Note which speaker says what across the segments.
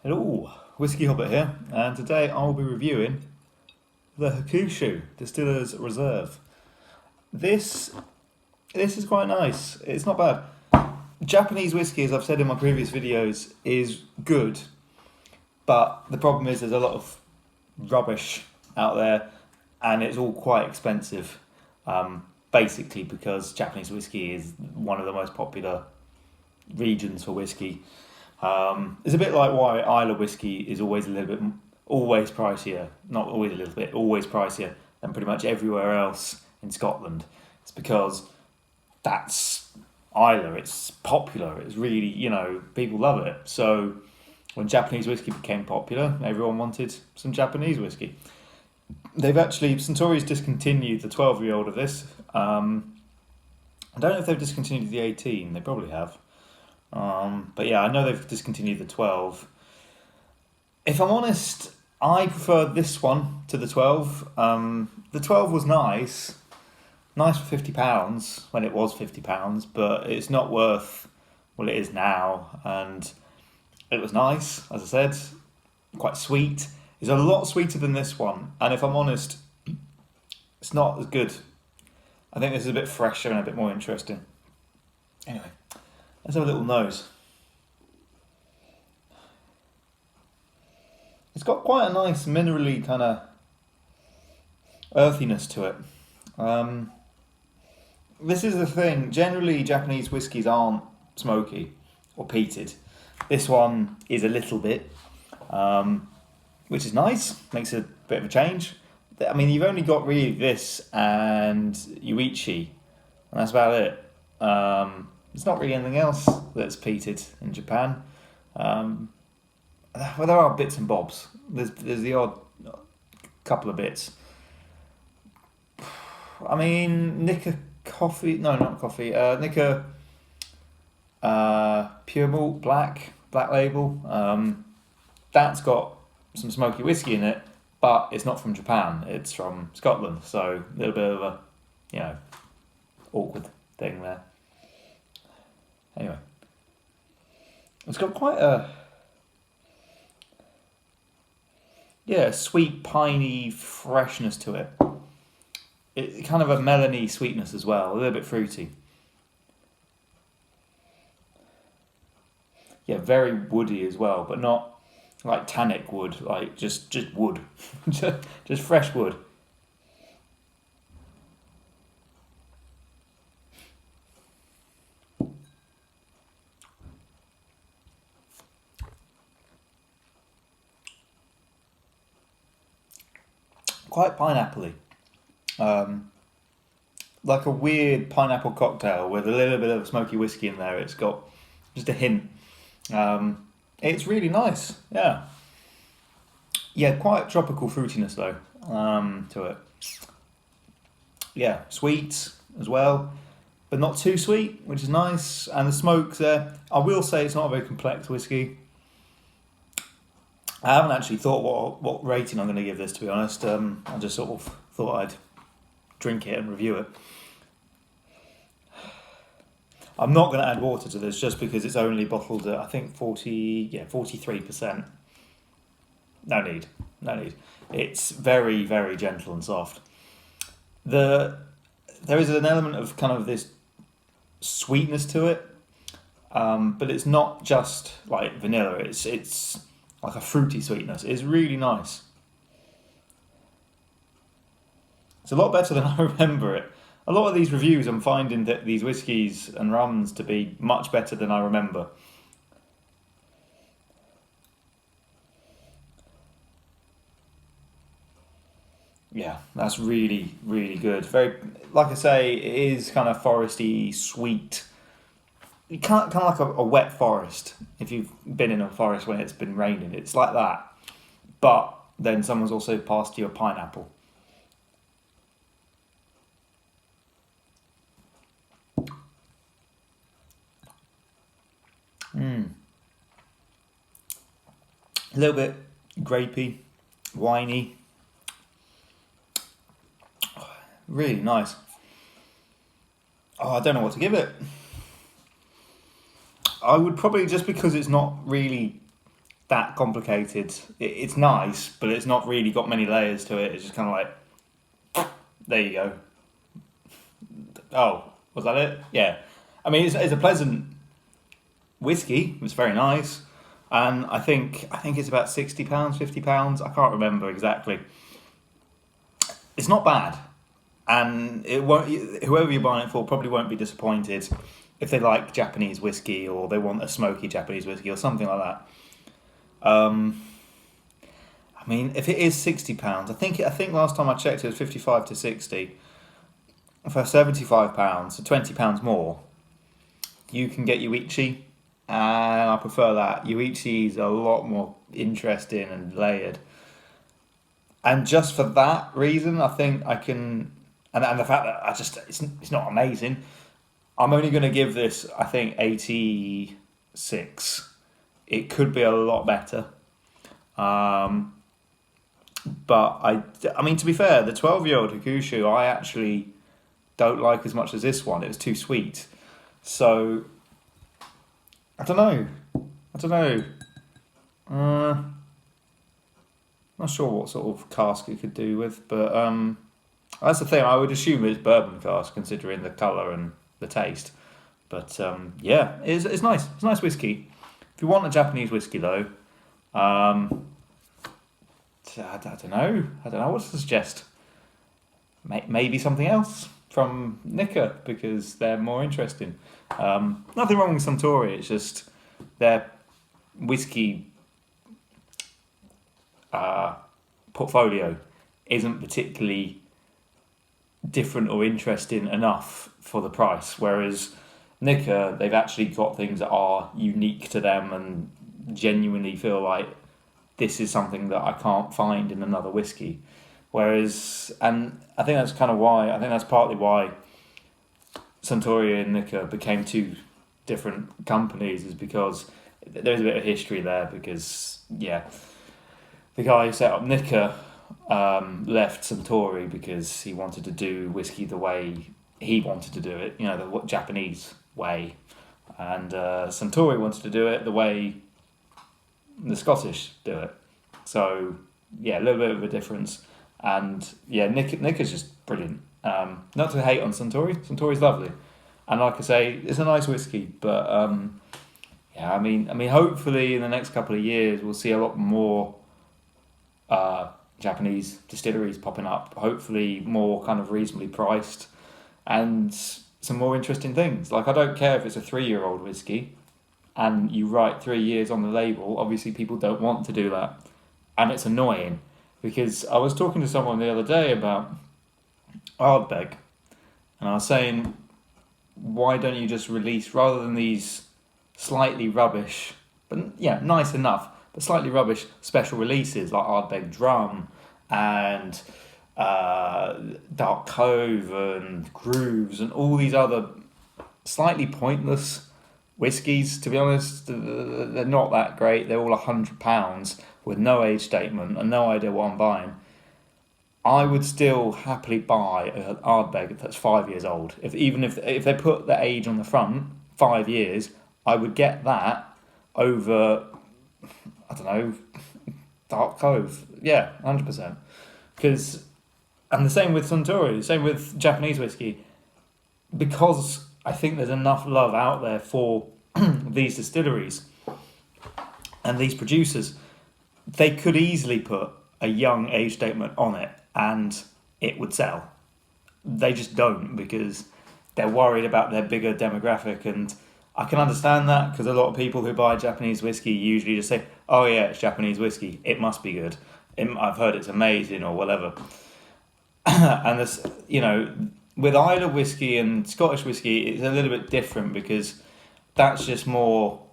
Speaker 1: Hello, Whisky Hobbit here, and today I will be reviewing the Hakushu Distillers Reserve. This is quite nice. It's not bad. Japanese whiskey, as I've said in my previous videos, is good, but the problem is there's a lot of rubbish out there, and it's all quite expensive. Basically, because Japanese whiskey is one of the most popular regions for whiskey. It's a bit like why Isla whiskey is always always pricier. Not always a little bit, always pricier than pretty much everywhere else in Scotland. It's because that's Isla. It's popular. It's really, people love it. So when Japanese whiskey became popular, everyone wanted some Japanese whiskey. Suntory's discontinued the 12-year-old of this. I don't know if they've discontinued the 18. They probably have. But yeah, I know they've discontinued the 12. If I'm honest, I prefer this one to the 12. The 12 was nice for £50 when it was £50, but it's not worth what it is now. And it was nice, as I said, quite sweet. It's a lot sweeter than this one, and if I'm honest, it's not as good. I think this is a bit fresher and a bit more interesting. Anyway, let's have a little nose. It's got quite a nice minerally kind of earthiness to it. This is the thing. Generally, Japanese whiskies aren't smoky or peated. This one is a little bit, which is nice. Makes a bit of a change. I mean, you've only got really this and Yuichi, and that's about it. There's not really anything else that's peated in Japan. Well, there are bits and bobs. There's the odd couple of bits. I mean, Nikka coffee. No, not coffee. Nikka pure malt black label. That's got some smoky whiskey in it, but it's not from Japan. It's from Scotland. So a little bit of a, awkward thing there. Anyway, it's got quite a sweet, piney freshness to it. It's kind of a melony sweetness as well, a little bit fruity. Yeah, very woody as well, but not like tannic wood, like just wood, just fresh wood. Quite pineapple-y. Like a weird pineapple cocktail with a little bit of smoky whiskey in there. It's got just a hint. It's really nice, yeah. Yeah, quite tropical fruitiness though, to it. Yeah, sweet as well, but not too sweet, which is nice. And the smoke's there. I will say it's not a very complex whiskey. I haven't actually thought what rating I'm going to give this, to be honest. I just sort of thought I'd drink it and review it. I'm not going to add water to this just because it's only bottled at, I think, 43%. No need. It's very, very gentle and soft. There is an element of kind of this sweetness to it, but it's not just like vanilla. It's like a fruity sweetness. It's really nice. It's a lot better than I remember it. A lot of these reviews, I'm finding that these whiskies and rums to be much better than I remember. Yeah, that's really, really good. Very, like I say, it is kind of foresty, sweet. You can't kind of like a wet forest. If you've been in a forest when it's been raining, it's like that. But then someone's also passed you a pineapple. A little bit grapey, winey. Really nice. Oh, I don't know what to give it. I would probably, just because it's not really that complicated. It's nice, but it's not really got many layers to it. It's just kind of like, there you go. Oh, was that it? Yeah. I mean, it's a pleasant whiskey. It's very nice, and I think it's about £60, £50. I can't remember exactly. It's not bad, and it won't. Whoever you're buying it for probably won't be disappointed if they like Japanese whiskey or they want a smoky Japanese whiskey or something like that. I mean, if it is £60, I think last time I checked it was 55 to 60. For £75, so £20 more, you can get Yuichi, and I prefer that. Yuichi is a lot more interesting and layered, and just for that reason, I think I can. And the fact that it's not amazing. I'm only going to give this, I think, 86. It could be a lot better. But I mean, to be fair, the 12-year-old Hakushu, I actually don't like as much as this one. It was too sweet. So, I don't know. Not sure what sort of cask it could do with, but that's the thing. I would assume it's bourbon cask, considering the colour and the taste. But yeah, it's nice. It's nice whiskey. If you want a Japanese whiskey, though, I don't know what to suggest. Maybe something else from Nikka, because they're more interesting. Nothing wrong with Suntory. It's just their whiskey portfolio isn't particularly different or interesting enough for the price. Whereas Nikka, they've actually got things that are unique to them and genuinely feel like this is something that I can't find in another whiskey. Whereas, and I think that's partly why Suntory and Nikka became two different companies, is because there's a bit of history there. Because, yeah, the guy who set up Nikka left Suntory because he wanted to do whiskey the way he wanted to do it, the Japanese way. And Suntory wanted to do it the way the Scottish do it. So, yeah, a little bit of a difference. And yeah, Nikka's just brilliant. Not to hate on Suntory. Suntory's lovely, and like I say, it's a nice whiskey. But yeah, I mean, hopefully in the next couple of years we'll see a lot more Japanese distilleries popping up. Hopefully more kind of reasonably priced, and some more interesting things. Like, I don't care if it's a 3-year-old whiskey, and you write 3 years on the label. Obviously, people don't want to do that, and it's annoying. Because I was talking to someone the other day about Ardbeg, and I was saying, why don't you just release, rather than these slightly rubbish, but yeah, nice enough, but slightly rubbish special releases like Ardbeg Drum and Dark Cove and Grooves and all these other slightly pointless whiskies. To be honest, they're not that great. They're all £100 with no age statement and no idea what I'm buying. I would still happily buy an Ardbeg that's 5 years old. If they put the age on the front, 5 years, I would get that over, I don't know, Dark Cove. Yeah, 100%. And the same with Suntory, same with Japanese whiskey. Because I think there's enough love out there for these distilleries and these producers, they could easily put a young age statement on it and it would sell. They just don't, because they're worried about their bigger demographic. And I can understand that, because a lot of people who buy Japanese whiskey usually just say, oh yeah, it's Japanese whiskey, it must be good, I've heard it's amazing or whatever. And this, with Islay whiskey and Scottish whiskey, it's a little bit different, because that's just more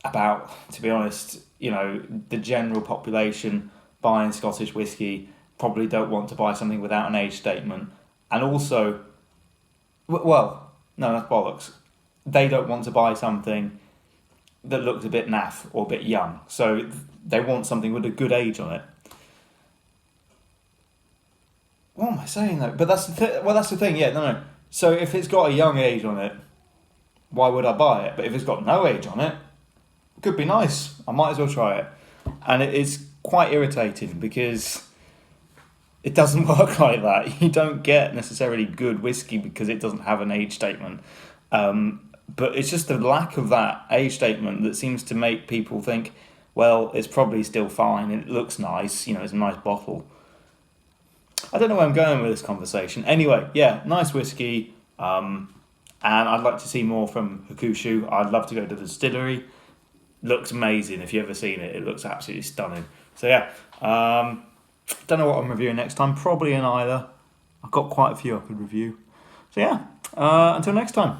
Speaker 1: about, to be honest, the general population buying Scottish whiskey probably don't want to buy something without an age statement. And also, well, no, that's bollocks. They don't want to buy something that looks a bit naff or a bit young. So they want something with a good age on it. What am I saying though? But that's the thing. Yeah, no. So if it's got a young age on it, why would I buy it? But if it's got no age on it, could be nice. I might as well try it. And it is quite irritating because it doesn't work like that. You don't get necessarily good whiskey because it doesn't have an age statement. But it's just the lack of that age statement that seems to make people think, well, it's probably still fine. It looks nice. It's a nice bottle. I don't know where I'm going with this conversation. Anyway, yeah, nice whiskey. And I'd like to see more from Hakushu. I'd love to go to the distillery. Looks amazing. If you've ever seen it, it looks absolutely stunning. So yeah, don't know what I'm reviewing next time. Probably an either. I've got quite a few I could review. So yeah, until next time.